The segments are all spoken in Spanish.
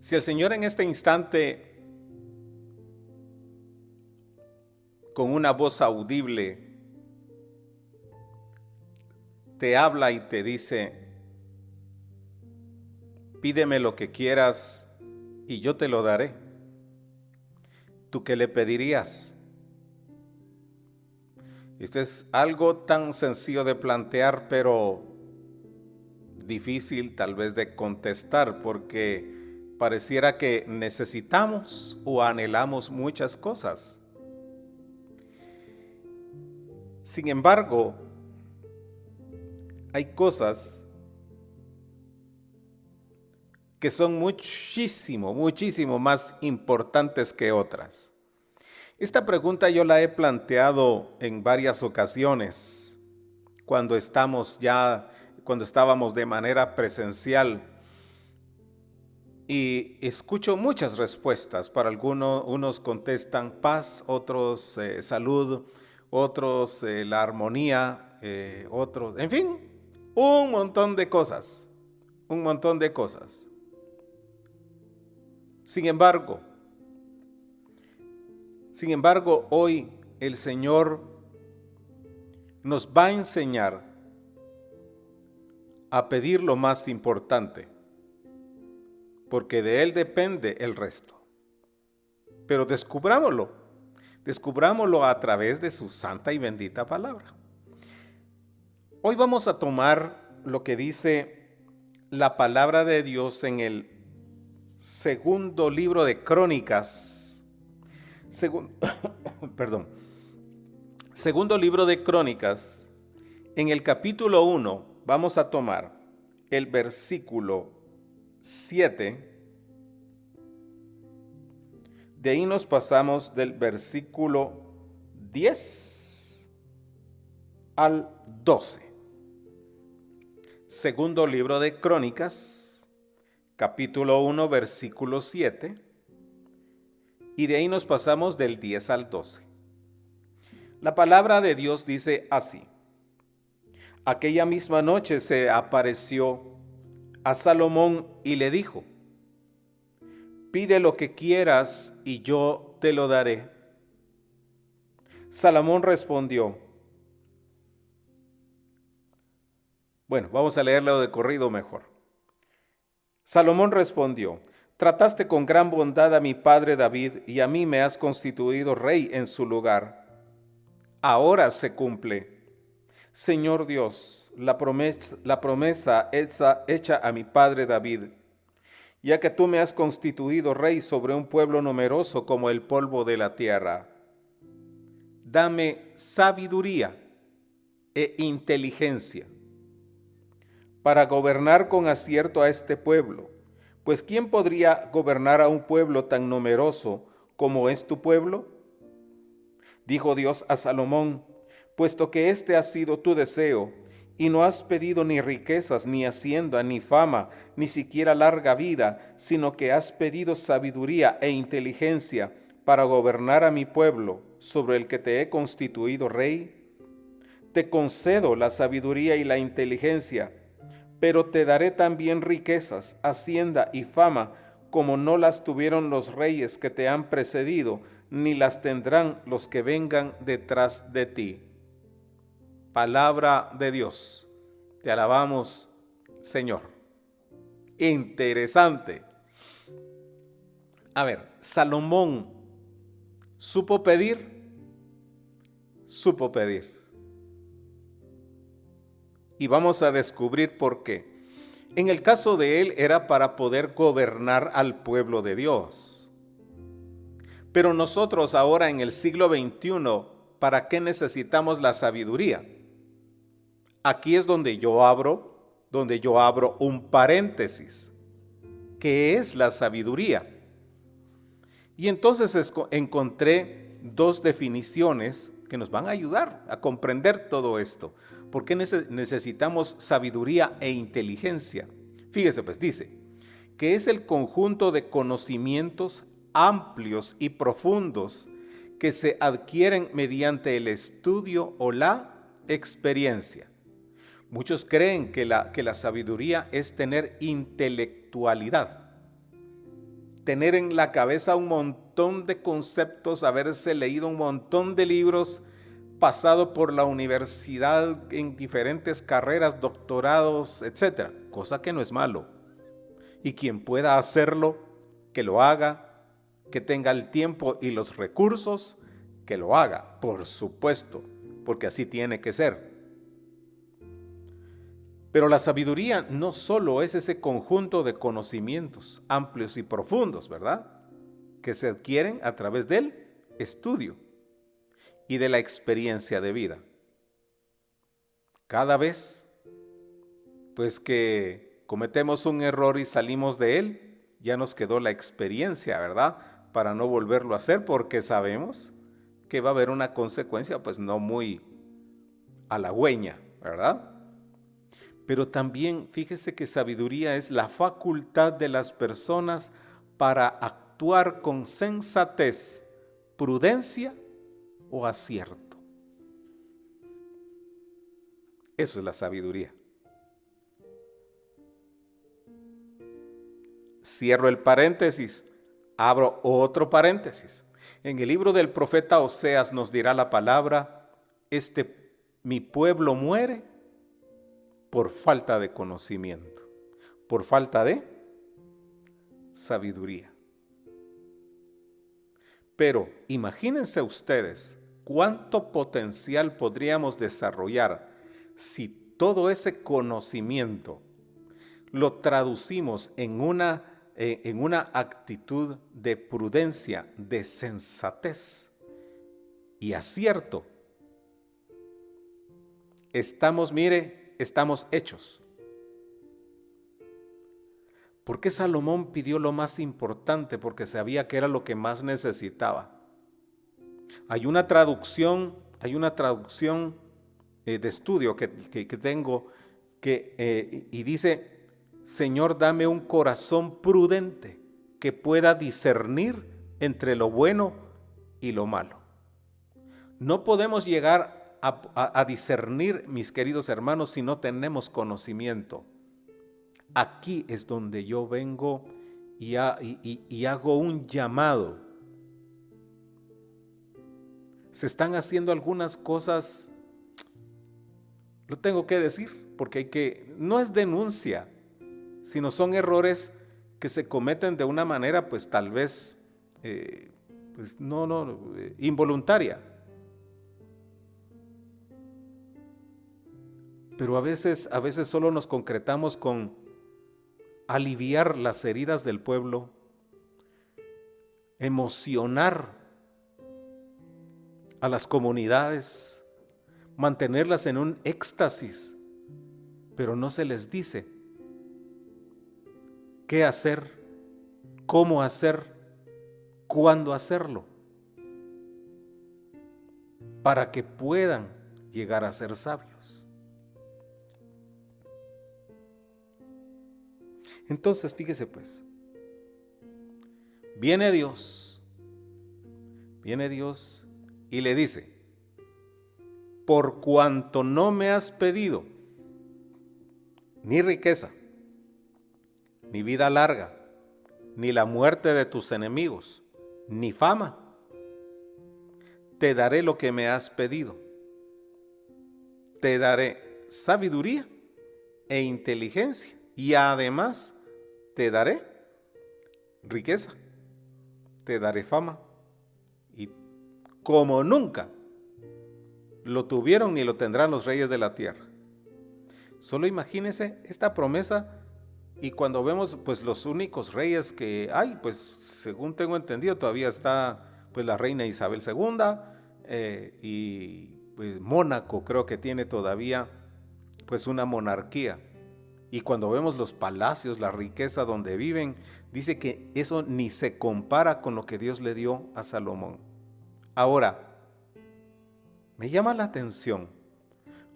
Si el Señor en este instante, con una voz audible, te habla y te dice, pídeme lo que quieras y yo te lo daré, ¿tú qué le pedirías? Esto es algo tan sencillo de plantear, pero difícil tal vez de contestar, porque pareciera que necesitamos o anhelamos muchas cosas. Sin embargo, hay cosas que son muchísimo más importantes que otras. Esta pregunta yo la he planteado en varias ocasiones cuando estábamos de manera presencial, y escucho muchas respuestas. Para algunos, unos contestan paz, otros salud, otros la armonía, otros, en fin, un montón de cosas, un montón de cosas. Sin embargo, hoy el Señor nos va a enseñar a pedir lo más importante, porque de Él depende el resto. Pero descubrámoslo a través de su santa y bendita palabra. Hoy vamos a tomar lo que dice la palabra de Dios en el segundo libro de Crónicas, segundo libro de Crónicas, en el capítulo 1, vamos a tomar el versículo 7. De ahí nos pasamos del versículo 10 al 12. Segundo libro de Crónicas, capítulo 1, versículo 7. Y de ahí nos pasamos del 10 al 12. La palabra de Dios dice así: aquella misma noche se apareció a Salomón y le dijo, pide lo que quieras y yo te lo daré. Salomón respondió, bueno, vamos a leerlo de corrido mejor. Salomón respondió, trataste con gran bondad a mi padre David y a mí me has constituido rey en su lugar. Ahora se cumple, Señor Dios, la promesa hecha a mi padre David, ya que tú me has constituido rey sobre un pueblo numeroso como el polvo de la tierra. Dame sabiduría e inteligencia para gobernar con acierto a este pueblo, pues ¿quién podría gobernar a un pueblo tan numeroso como es tu pueblo? Dijo Dios a Salomón, puesto que este ha sido tu deseo, y no has pedido ni riquezas, ni hacienda, ni fama, ni siquiera larga vida, sino que has pedido sabiduría e inteligencia para gobernar a mi pueblo, sobre el que te he constituido rey. Te concedo la sabiduría y la inteligencia, pero te daré también riquezas, hacienda y fama, como no las tuvieron los reyes que te han precedido, ni las tendrán los que vengan detrás de ti. Palabra de Dios. Te alabamos, Señor. Interesante. A ver, Salomón supo pedir. Y vamos a descubrir por qué. En el caso de él era para poder gobernar al pueblo de Dios. Pero nosotros ahora en el siglo XXI, ¿para qué necesitamos la sabiduría? Aquí es donde yo abro un paréntesis. ¿Qué es la sabiduría? Y entonces encontré dos definiciones que nos van a ayudar a comprender todo esto. ¿Por qué necesitamos sabiduría e inteligencia? Fíjese, pues dice que es el conjunto de conocimientos amplios y profundos que se adquieren mediante el estudio o la experiencia. Muchos creen que la sabiduría es tener intelectualidad. tener en la cabeza un montón de conceptos, haberse leído un montón de libros, pasado por la universidad en diferentes carreras, doctorados, etcétera, cosa que no es malo. Y quien pueda hacerlo, que lo haga, que tenga el tiempo y los recursos, que lo haga, por supuesto, porque así tiene que ser. Pero la sabiduría no solo es ese conjunto de conocimientos amplios y profundos, ¿verdad?, que se adquieren a través del estudio y de la experiencia de vida. Cada vez, pues, que cometemos un error y salimos de él, ya nos quedó la experiencia, ¿verdad?, para no volverlo a hacer, porque sabemos que va a haber una consecuencia, pues, no muy halagüeña, ¿verdad? Pero también fíjese que sabiduría es la facultad de las personas para actuar con sensatez, prudencia o acierto. Eso es la sabiduría. Cierro el paréntesis, abro otro paréntesis. En el libro del profeta Oseas nos dirá la palabra: mi pueblo muere por falta de conocimiento, por falta de sabiduría. Pero imagínense ustedes cuánto potencial podríamos desarrollar si todo ese conocimiento lo traducimos en una actitud de prudencia, de sensatez y acierto. Estamos hechos. ¿Por qué Salomón pidió lo más importante? Porque sabía que era lo que más necesitaba. Hay una traducción de estudio que tengo y dice: Señor, dame un corazón prudente que pueda discernir entre lo bueno y lo malo. No podemos llegar a discernir, mis queridos hermanos, si no tenemos conocimiento. Aquí es donde yo vengo y hago un llamado. Se están haciendo algunas cosas, lo tengo que decir, porque no es denuncia, sino son errores que se cometen de una manera, pues tal vez, involuntaria. Pero a veces solo nos concretamos con aliviar las heridas del pueblo, emocionar a las comunidades, mantenerlas en un éxtasis, pero no se les dice qué hacer, cómo hacer, cuándo hacerlo, para que puedan llegar a ser sabios. Entonces, fíjese pues, viene Dios y le dice: por cuanto no me has pedido ni riqueza, ni vida larga, ni la muerte de tus enemigos, ni fama, te daré lo que me has pedido. Te daré sabiduría e inteligencia, y además te daré riqueza, te daré fama, y como nunca lo tuvieron ni lo tendrán los reyes de la tierra. Solo imagínense esta promesa. Y cuando vemos, pues, los únicos reyes que hay, pues, según tengo entendido, todavía está, pues, la reina Isabel II, y pues, Mónaco creo que tiene todavía, pues, una monarquía. Y cuando vemos los palacios, la riqueza donde viven, dice que eso ni se compara con lo que Dios le dio a Salomón. Ahora, me llama la atención,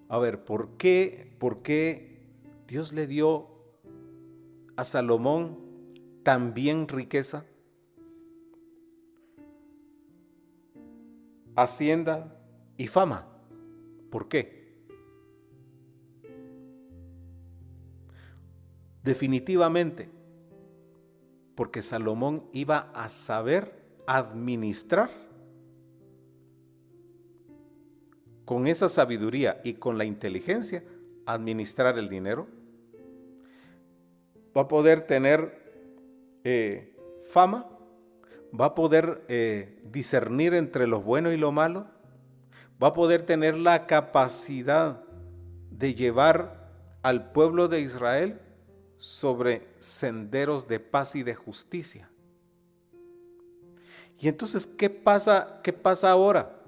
a ver, ¿por qué Dios le dio a Salomón también riqueza, hacienda y fama? ¿Por qué? Definitivamente, porque Salomón iba a saber administrar con esa sabiduría y con la inteligencia, administrar el dinero. Va a poder tener fama, va a poder discernir entre lo bueno y lo malo, va a poder tener la capacidad de llevar al pueblo de Israel sobre senderos de paz y de justicia. Y entonces, ¿qué pasa ahora?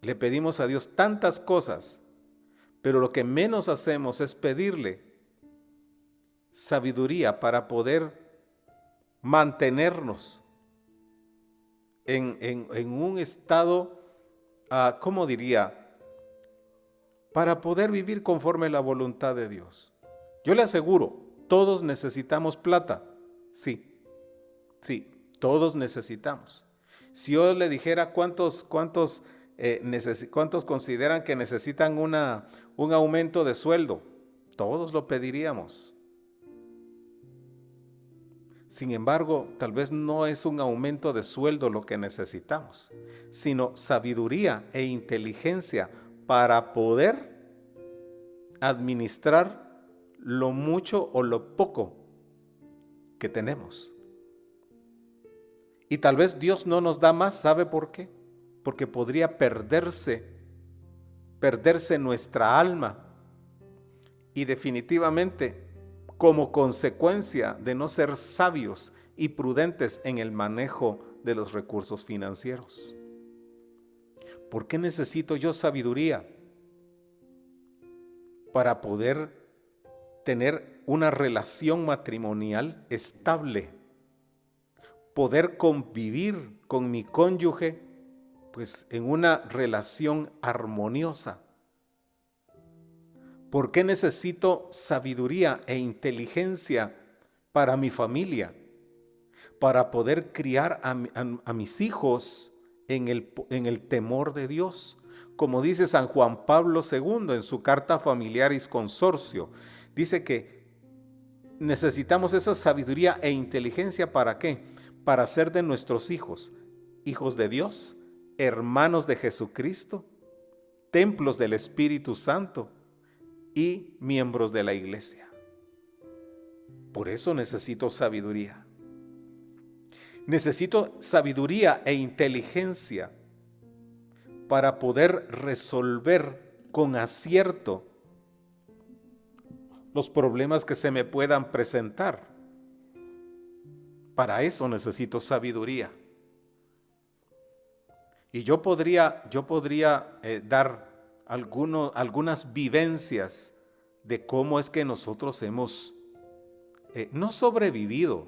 Le pedimos a Dios tantas cosas, pero lo que menos hacemos es pedirle sabiduría para poder mantenernos en un estado, ¿cómo diría? Para poder vivir conforme a la voluntad de Dios. Yo le aseguro, todos necesitamos plata. Sí, todos necesitamos. Si yo le dijera cuántos consideran que necesitan un aumento de sueldo, todos lo pediríamos. Sin embargo, tal vez no es un aumento de sueldo lo que necesitamos, sino sabiduría e inteligencia para poder administrar lo mucho o lo poco que tenemos. Y tal vez Dios no nos da más, ¿sabe por qué? Porque podría perderse nuestra alma y definitivamente como consecuencia de no ser sabios y prudentes en el manejo de los recursos financieros. ¿Por qué necesito yo sabiduría? Para poder tener una relación matrimonial estable, poder convivir con mi cónyuge pues en una relación armoniosa. ¿Por qué necesito sabiduría e inteligencia para mi familia? Para poder criar a mis hijos en el temor de Dios. Como dice San Juan Pablo II en su carta Familiaris Consortio, dice que necesitamos esa sabiduría e inteligencia ¿para qué? Para hacer de nuestros hijos, hijos de Dios, hermanos de Jesucristo, templos del Espíritu Santo y miembros de la iglesia. Por eso necesito sabiduría. Necesito sabiduría e inteligencia para poder resolver con acierto los problemas que se me puedan presentar. Para eso necesito sabiduría. Y yo podría dar algunas vivencias de cómo es que nosotros hemos no sobrevivido,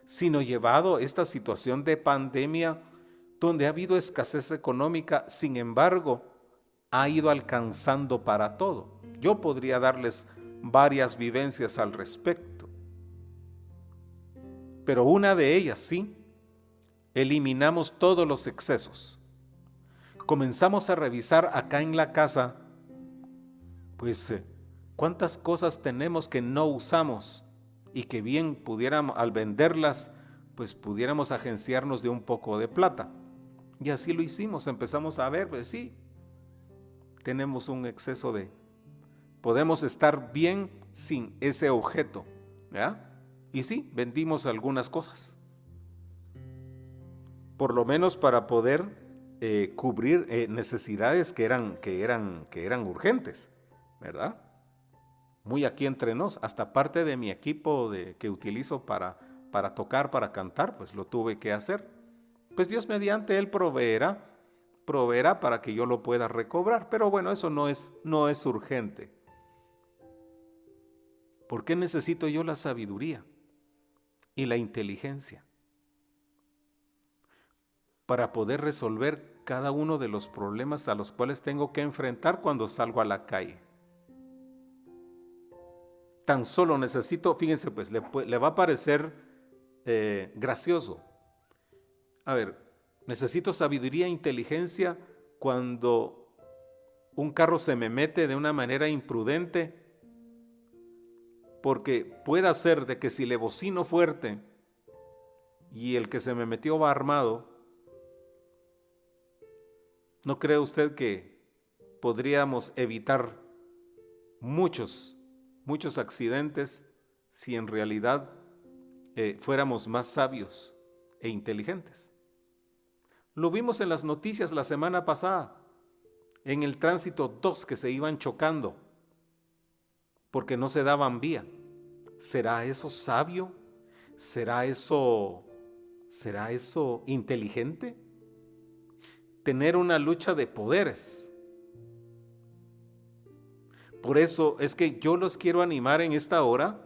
sino llevado esta situación de pandemia donde ha habido escasez económica, sin embargo, ha ido alcanzando para todo. Yo podría darles varias vivencias al respecto, pero una de ellas sí, eliminamos todos los excesos. Comenzamos a revisar acá en la casa, pues, cuántas cosas tenemos que no usamos y que bien pudiéramos, al venderlas, pues pudiéramos agenciarnos de un poco de plata. Y así lo hicimos, empezamos a ver, pues sí, tenemos un exceso podemos estar bien sin ese objeto, ¿ya? Y sí, vendimos algunas cosas, por lo menos para poder cubrir necesidades que eran urgentes, ¿verdad? Muy aquí entre nos, hasta parte de mi equipo que utilizo para tocar, para cantar, pues lo tuve que hacer. Pues Dios mediante Él proveerá para que yo lo pueda recobrar, pero bueno, eso no es urgente. ¿Por qué necesito yo la sabiduría y la inteligencia? Para poder resolver cada uno de los problemas a los cuales tengo que enfrentar cuando salgo a la calle. Tan solo necesito, fíjense pues, le va a parecer gracioso. A ver, necesito sabiduría e inteligencia cuando un carro se me mete de una manera imprudente porque puede ser de que si le bocino fuerte y el que se me metió va armado, ¿no cree usted que podríamos evitar muchos accidentes si en realidad fuéramos más sabios e inteligentes? Lo vimos en las noticias la semana pasada, en el tránsito, dos que se iban chocando porque no se daban vía. ¿Será eso sabio? ¿Será eso inteligente? Tener una lucha de poderes. Por eso es que yo los quiero animar en esta hora.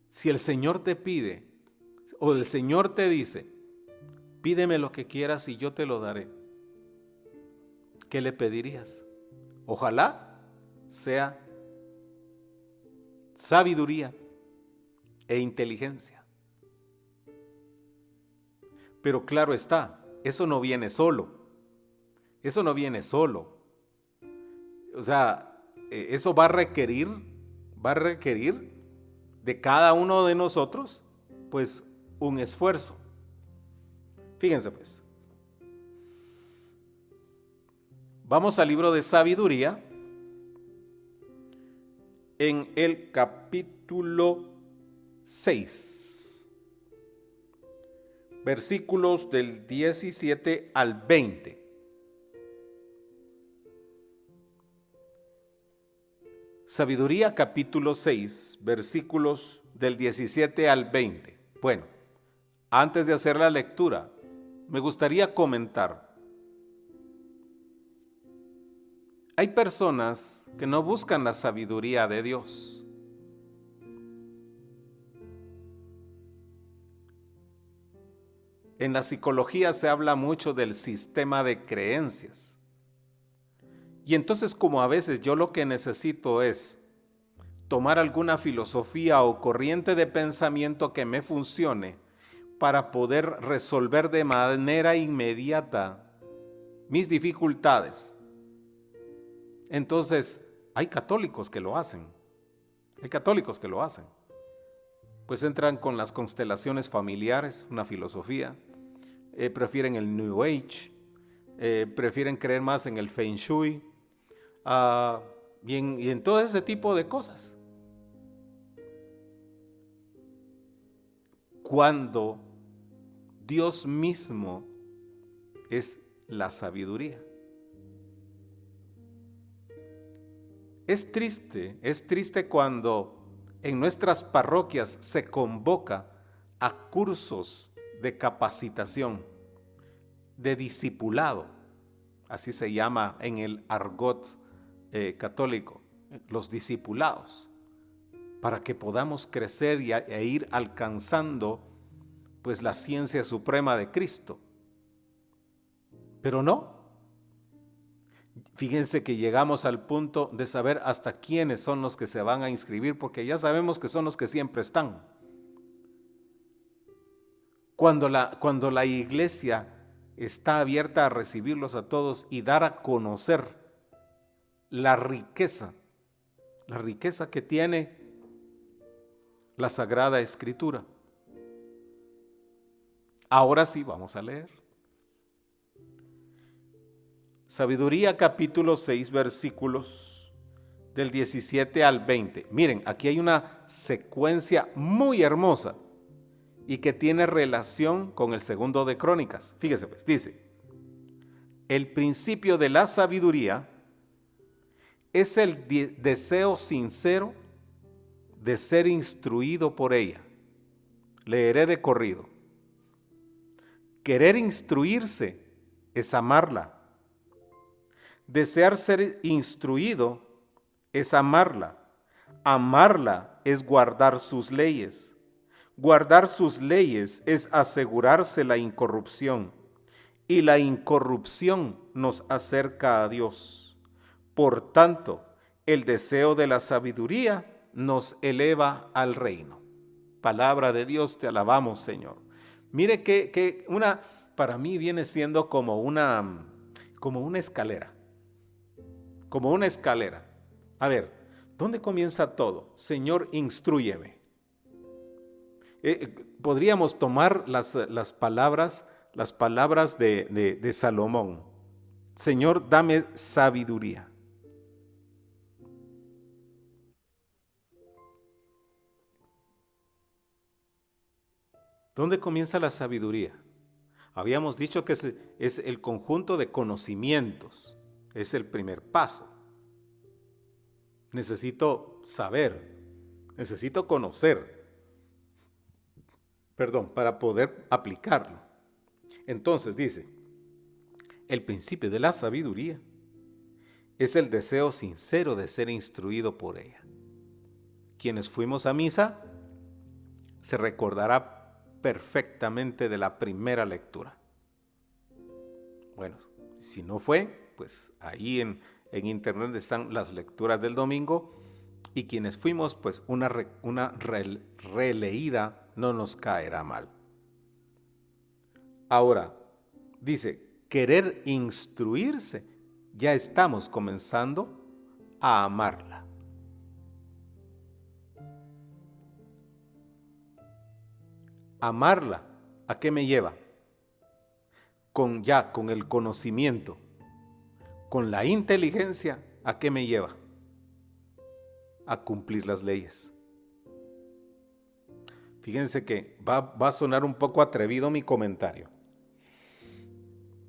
Si el Señor te pide, o el Señor te dice, pídeme lo que quieras y yo te lo daré, ¿qué le pedirías? Ojalá sea sabiduría e inteligencia. Pero claro está, eso no viene solo. Eso no viene solo. O sea, eso va a requerir de cada uno de nosotros, pues, un esfuerzo. Fíjense pues. Vamos al libro de Sabiduría, en el capítulo 6, versículos del 17 al 20. Sabiduría capítulo 6, versículos del 17 al 20. Bueno, antes de hacer la lectura, me gustaría comentar. Hay personas que no buscan la sabiduría de Dios. En la psicología se habla mucho del sistema de creencias. Y entonces, como a veces yo lo que necesito es tomar alguna filosofía o corriente de pensamiento que me funcione para poder resolver de manera inmediata mis dificultades. Entonces, hay católicos que lo hacen. Pues entran con las constelaciones familiares, una filosofía. Prefieren el New Age. Prefieren creer más en el Feng Shui. Y en todo ese tipo de cosas. Cuando Dios mismo es la sabiduría. Es triste cuando en nuestras parroquias se convoca a cursos de capacitación, de discipulado, así se llama en el argot católico, los discipulados, para que podamos crecer e ir alcanzando pues la ciencia suprema de Cristo. Pero no. Fíjense que llegamos al punto de saber hasta quiénes son los que se van a inscribir, porque ya sabemos que son los que siempre están. Cuando la iglesia está abierta a recibirlos a todos y dar a conocer la riqueza que tiene la Sagrada Escritura. Ahora sí, vamos a leer. Sabiduría capítulo 6, versículos del 17 al 20. Miren, aquí hay una secuencia muy hermosa y que tiene relación con el segundo de Crónicas. Fíjese pues, dice, el principio de la sabiduría es el deseo sincero de ser instruido por ella. Leeré de corrido. Querer instruirse es amarla. Desear ser instruido es amarla. Amarla es guardar sus leyes. Guardar sus leyes es asegurarse la incorrupción. Y la incorrupción nos acerca a Dios. Por tanto, el deseo de la sabiduría nos eleva al reino. Palabra de Dios, te alabamos, Señor. Mire que para mí viene siendo como una escalera. Como una escalera. A ver, ¿Dónde comienza todo? Señor, instrúyeme. Podríamos tomar las palabras de Salomón. Señor, dame sabiduría. ¿Dónde comienza la sabiduría? Habíamos dicho que es el conjunto de conocimientos. Es el primer paso. Necesito saber, necesito conocer, para poder aplicarlo. Entonces dice, el principio de la sabiduría es el deseo sincero de ser instruido por ella. Quienes fuimos a misa, se recordará perfectamente de la primera lectura. Bueno, si no fue, pues ahí en internet están las lecturas del domingo, y quienes fuimos, pues una releída no nos caerá mal. Ahora, dice, querer instruirse, ya estamos comenzando a amarla. Amarla, ¿a qué me lleva? Con el conocimiento, con la inteligencia, ¿a qué me lleva? A cumplir las leyes. Fíjense que va a sonar un poco atrevido mi comentario,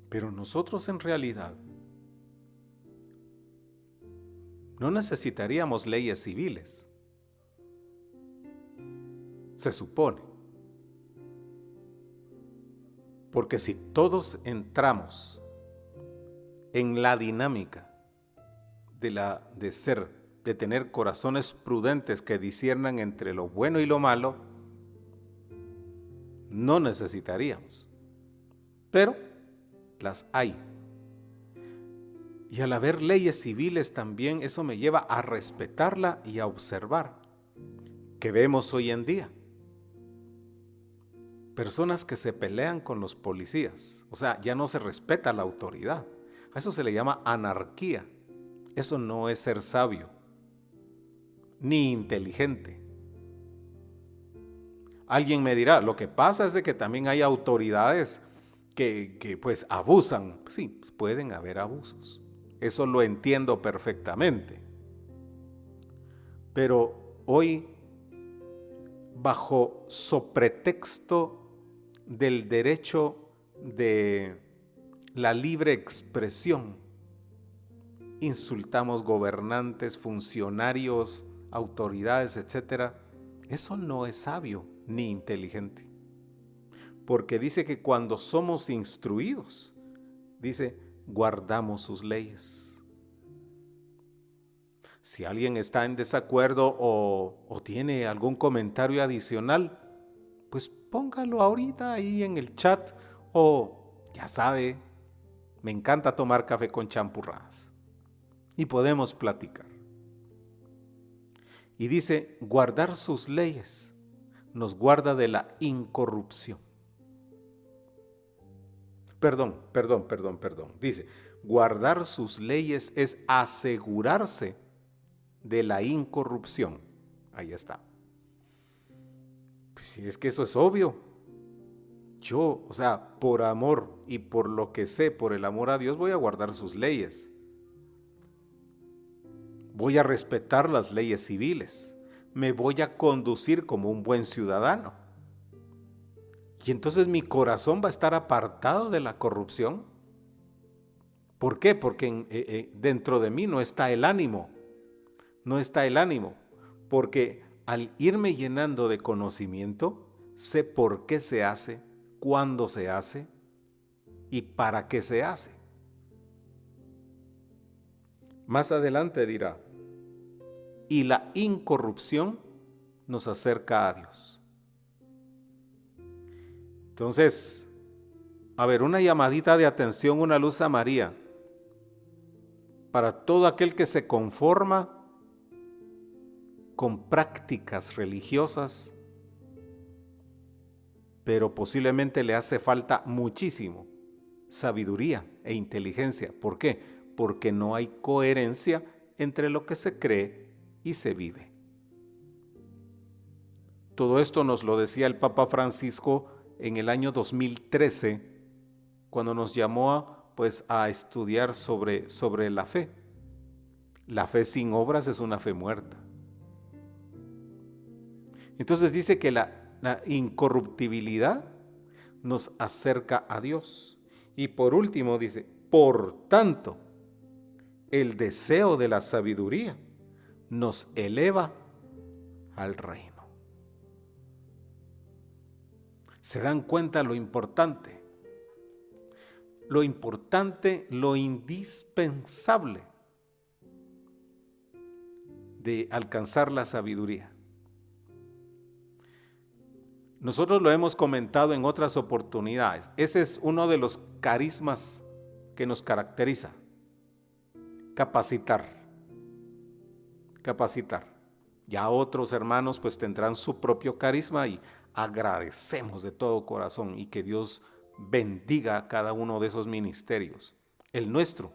pero nosotros en realidad no necesitaríamos leyes civiles, se supone, porque si todos entramos en la dinámica de tener corazones prudentes que disciernan entre lo bueno y lo malo, no necesitaríamos, pero las hay. Y al haber leyes civiles también, eso me lleva a respetarla y a observar, que vemos hoy en día personas que se pelean con los policías, o sea, ya no se respeta la autoridad. A eso se le llama anarquía. Eso no es ser sabio, ni inteligente. Alguien me dirá, lo que pasa es de que también hay autoridades que pues abusan. Sí, pueden haber abusos. Eso lo entiendo perfectamente. Pero hoy, bajo sopretexto del derecho de la libre expresión, insultamos gobernantes, funcionarios, autoridades, etc. Eso no es sabio ni inteligente. Porque dice que cuando somos instruidos, dice, guardamos sus leyes. Si alguien está en desacuerdo o tiene algún comentario adicional, pues póngalo ahorita ahí en el chat, o ya sabe, me encanta tomar café con champurradas y podemos platicar. Y dice, guardar sus leyes nos guarda de la incorrupción. Perdón. Dice, guardar sus leyes es asegurarse de la incorrupción. Ahí está. Pues si es que eso es obvio. Yo, o sea, por amor y por lo que sé, por el amor a Dios, voy a guardar sus leyes. Voy a respetar las leyes civiles. Me voy a conducir como un buen ciudadano. Y entonces mi corazón va a estar apartado de la corrupción. ¿Por qué? Porque dentro de mí no está el ánimo. No está el ánimo. Porque al irme llenando de conocimiento, sé por qué se hace, cuándo se hace y para qué se hace. Más adelante dirá, y la incorrupción nos acerca a Dios. Entonces, a ver, una llamadita de atención, una luz a María, para todo aquel que se conforma con prácticas religiosas, pero posiblemente le hace falta muchísimo sabiduría e inteligencia. ¿Por qué? Porque no hay coherencia entre lo que se cree y se vive. Todo esto nos lo decía el Papa Francisco en el año 2013, cuando nos llamó a estudiar sobre la fe. La fe sin obras es una fe muerta. Entonces dice que la incorruptibilidad nos acerca a Dios. Y por último dice, por tanto, el deseo de la sabiduría nos eleva al reino. ¿Se dan cuenta lo importante, lo indispensable de alcanzar la sabiduría? Nosotros lo hemos comentado en otras oportunidades. Ese es uno de los carismas que nos caracteriza. Capacitar. Ya otros hermanos pues tendrán su propio carisma y agradecemos de todo corazón y que Dios bendiga a cada uno de esos ministerios. El nuestro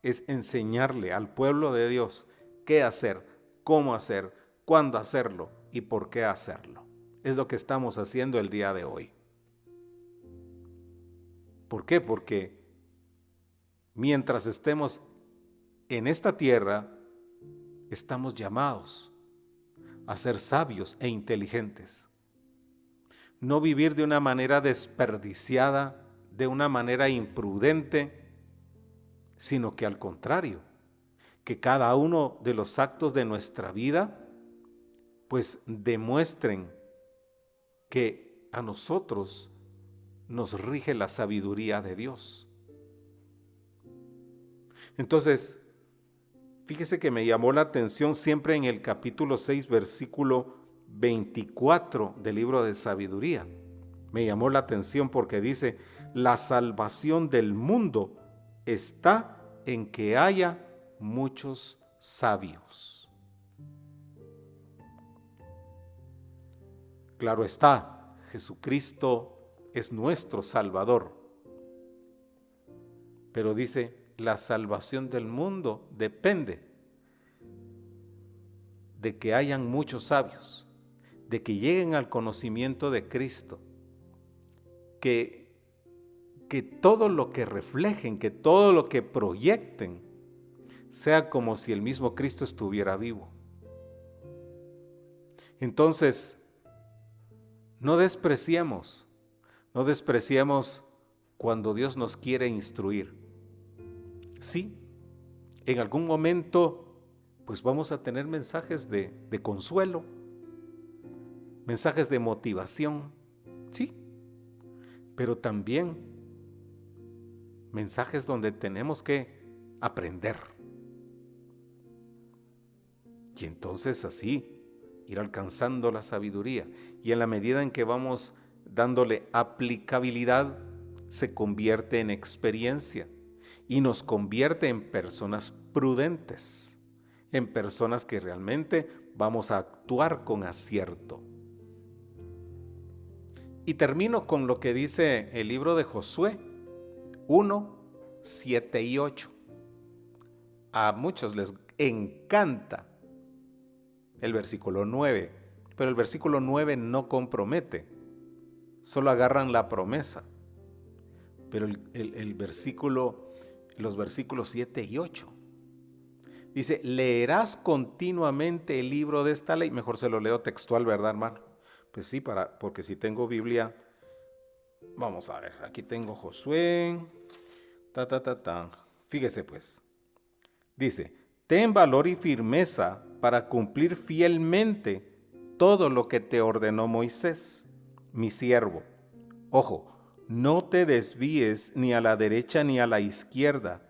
es enseñarle al pueblo de Dios qué hacer, cómo hacer, cuándo hacerlo y por qué hacerlo. Es lo que estamos haciendo el día de hoy. ¿Por qué? Porque mientras estemos en esta tierra, estamos llamados a ser sabios e inteligentes. No vivir de una manera desperdiciada, de una manera imprudente, sino que al contrario, que cada uno de los actos de nuestra vida pues demuestren que a nosotros nos rige la sabiduría de Dios. Entonces, fíjese que me llamó la atención siempre en el capítulo 6, versículo 24 del libro de sabiduría. Me llamó la atención porque dice, la salvación del mundo está en que haya muchos sabios. Claro está, Jesucristo es nuestro Salvador. Pero dice, la salvación del mundo depende de que hayan muchos sabios, de que lleguen al conocimiento de Cristo, que todo lo que reflejen, que todo lo que proyecten, sea como si el mismo Cristo estuviera vivo. Entonces, no despreciemos cuando Dios nos quiere instruir. Sí, en algún momento pues vamos a tener mensajes de consuelo, mensajes de motivación, sí, pero también mensajes donde tenemos que aprender. Y entonces así ir alcanzando la sabiduría, y en la medida en que vamos dándole aplicabilidad, se convierte en experiencia y nos convierte en personas prudentes, en personas que realmente vamos a actuar con acierto. Y termino con lo que dice el libro de Josué 1, 7 y 8. A muchos les encanta el versículo 9, pero el versículo 9 no compromete, solo agarran la promesa. Pero los versículos 7 y 8, dice, leerás continuamente el libro de esta ley. Mejor se lo leo textual, ¿verdad, hermano? Pues sí, porque si tengo Biblia, vamos a ver, aquí tengo Josué, Fíjese pues, dice, ten valor y firmeza para cumplir fielmente todo lo que te ordenó Moisés, mi siervo. Ojo, no te desvíes ni a la derecha ni a la izquierda,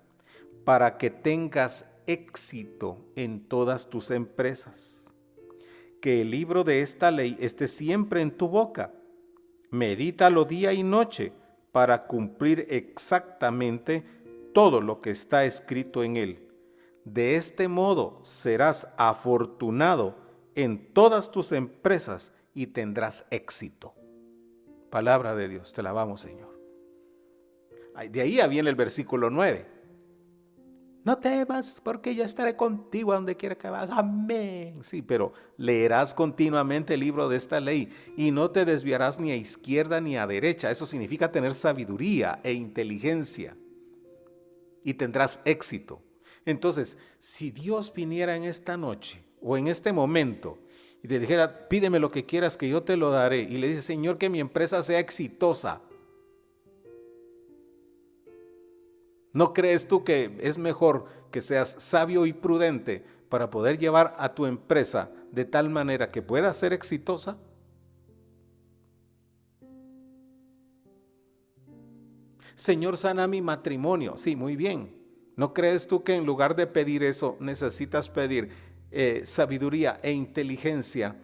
para que tengas éxito en todas tus empresas. Que el libro de esta ley esté siempre en tu boca. Medítalo día y noche para cumplir exactamente todo lo que está escrito en él. De este modo serás afortunado en todas tus empresas y tendrás éxito. Palabra de Dios, te alabamos, Señor. De ahí viene el versículo 9. No temas porque yo estaré contigo a donde quiera que vas. Amén. Sí, pero leerás continuamente el libro de esta ley y no te desviarás ni a izquierda ni a derecha. Eso significa tener sabiduría e inteligencia y tendrás éxito. Entonces, si Dios viniera en esta noche o en este momento y te dijera, pídeme lo que quieras que yo te lo daré, y le dices, Señor, que mi empresa sea exitosa, ¿no crees tú que es mejor que seas sabio y prudente para poder llevar a tu empresa de tal manera que pueda ser exitosa? Señor, sana mi matrimonio. Sí, muy bien. ¿No crees tú que en lugar de pedir eso necesitas pedir sabiduría e inteligencia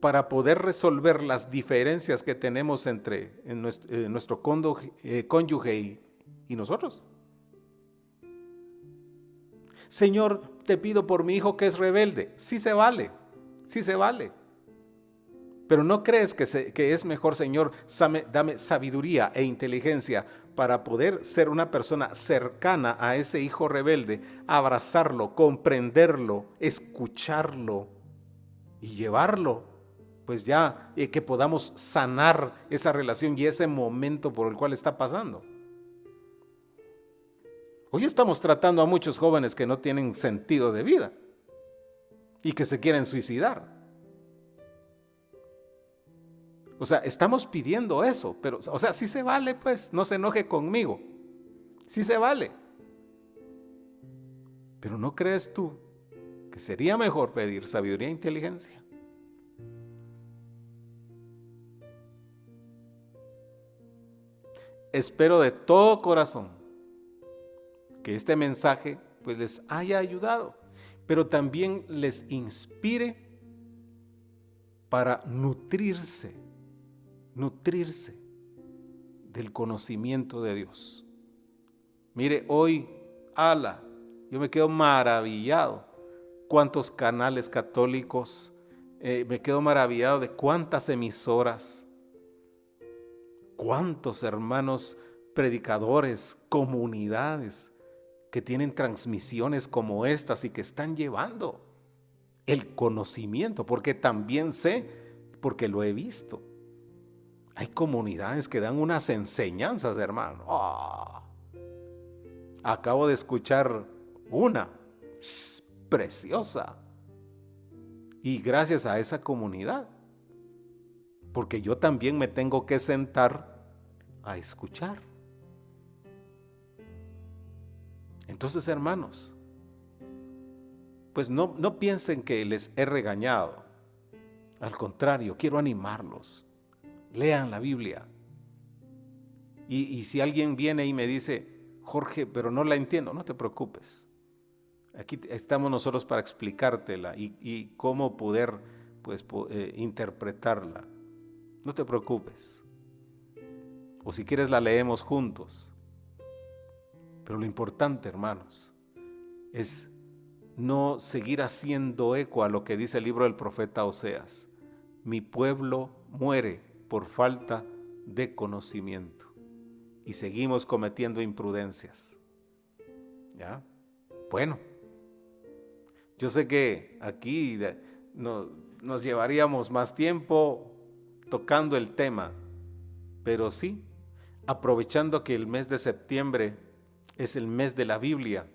para poder resolver las diferencias que tenemos entre nuestro cónyuge y nosotros? Señor, te pido por mi hijo que es rebelde. Sí se vale, sí se vale. Pero ¿no crees que es mejor, Señor, dame sabiduría e inteligencia para poder ser una persona cercana a ese hijo rebelde, abrazarlo, comprenderlo, escucharlo y llevarlo? Pues ya que podamos sanar esa relación y ese momento por el cual está pasando. Hoy estamos tratando a muchos jóvenes que no tienen sentido de vida y que se quieren suicidar. O sea, estamos pidiendo eso, pero, o sea, sí se vale, pues, no se enoje conmigo. Sí se vale. Pero ¿no crees tú que sería mejor pedir sabiduría e inteligencia? Espero de todo corazón que este mensaje pues les haya ayudado, pero también les inspire para nutrirse del conocimiento de Dios. Mire, hoy, yo me quedo maravillado. Cuántos canales católicos, me quedo maravillado de cuántas emisoras, cuántos hermanos predicadores, comunidades que tienen transmisiones como estas y que están llevando el conocimiento, porque también sé, porque lo he visto. Hay comunidades que dan unas enseñanzas, hermano. Acabo de escuchar una preciosa. Y gracias a esa comunidad. Porque yo también me tengo que sentar a escuchar. Entonces, hermanos, pues no piensen que les he regañado. Al contrario, quiero animarlos. Lean la Biblia. Y si alguien viene y me dice, Jorge, pero no la entiendo, no te preocupes. Aquí estamos nosotros para explicártela y cómo poder pues, interpretarla. No te preocupes. O si quieres la leemos juntos. Pero lo importante, hermanos, es no seguir haciendo eco a lo que dice el libro del profeta Oseas. Mi pueblo muere por falta de conocimiento. Y seguimos cometiendo imprudencias. ¿Ya? Bueno, yo sé que aquí nos llevaríamos más tiempo tocando el tema, pero sí, aprovechando que el mes de septiembre es el mes de la Biblia,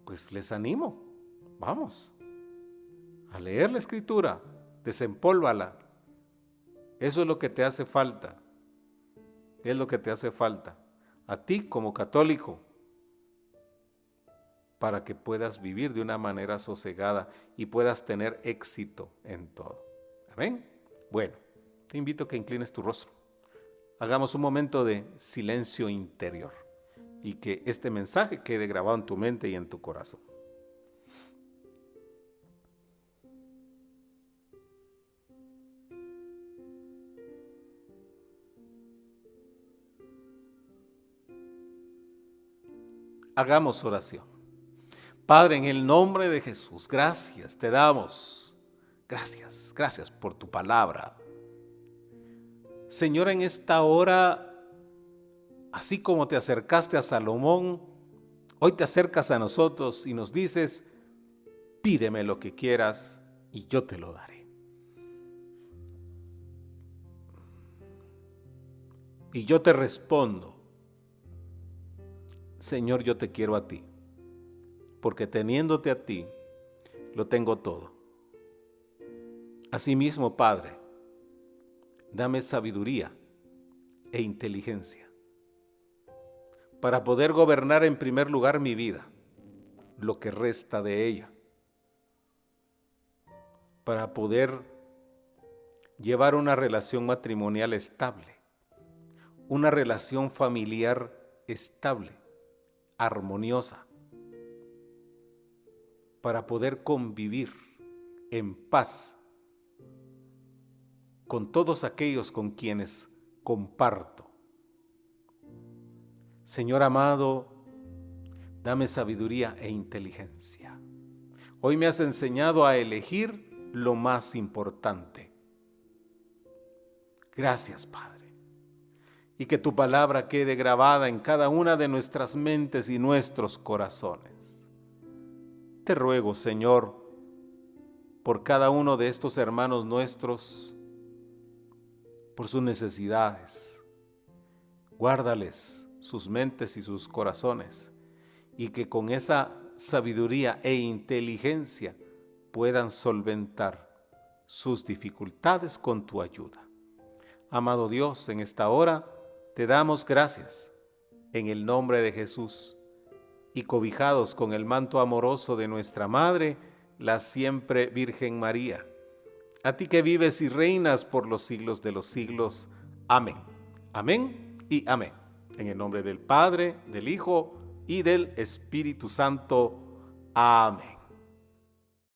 pues les animo, vamos, a leer la Escritura, desempólvala. Eso es lo que te hace falta. Es lo que te hace falta a ti como católico para que puedas vivir de una manera sosegada y puedas tener éxito en todo. Amén. Bueno, te invito a que inclines tu rostro. Hagamos un momento de silencio interior y que este mensaje quede grabado en tu mente y en tu corazón. Hagamos oración. Padre, en el nombre de Jesús, gracias te damos. Gracias por tu palabra. Señor, en esta hora, así como te acercaste a Salomón, Hoy te acercas a nosotros y nos dices, pídeme lo que quieras y yo te lo daré. Y yo te respondo, Señor, yo te quiero a ti, porque teniéndote a ti, lo tengo todo. Asimismo, Padre, dame sabiduría e inteligencia para poder gobernar en primer lugar mi vida, lo que resta de ella, para poder llevar una relación matrimonial estable, una relación familiar estable, armoniosa, para poder convivir en paz con todos aquellos con quienes comparto. Señor amado, dame sabiduría e inteligencia. Hoy me has enseñado a elegir lo más importante. Gracias, Padre. Y que tu palabra quede grabada en cada una de nuestras mentes y nuestros corazones. Te ruego, Señor, por cada uno de estos hermanos nuestros, por sus necesidades. Guárdales sus mentes y sus corazones, y que con esa sabiduría e inteligencia puedan solventar sus dificultades con tu ayuda. Amado Dios, en esta hora te damos gracias en el nombre de Jesús, y cobijados con el manto amoroso de nuestra Madre, la siempre Virgen María, a ti que vives y reinas por los siglos de los siglos. Amén. Amén y amén. En el nombre del Padre, del Hijo y del Espíritu Santo. Amén.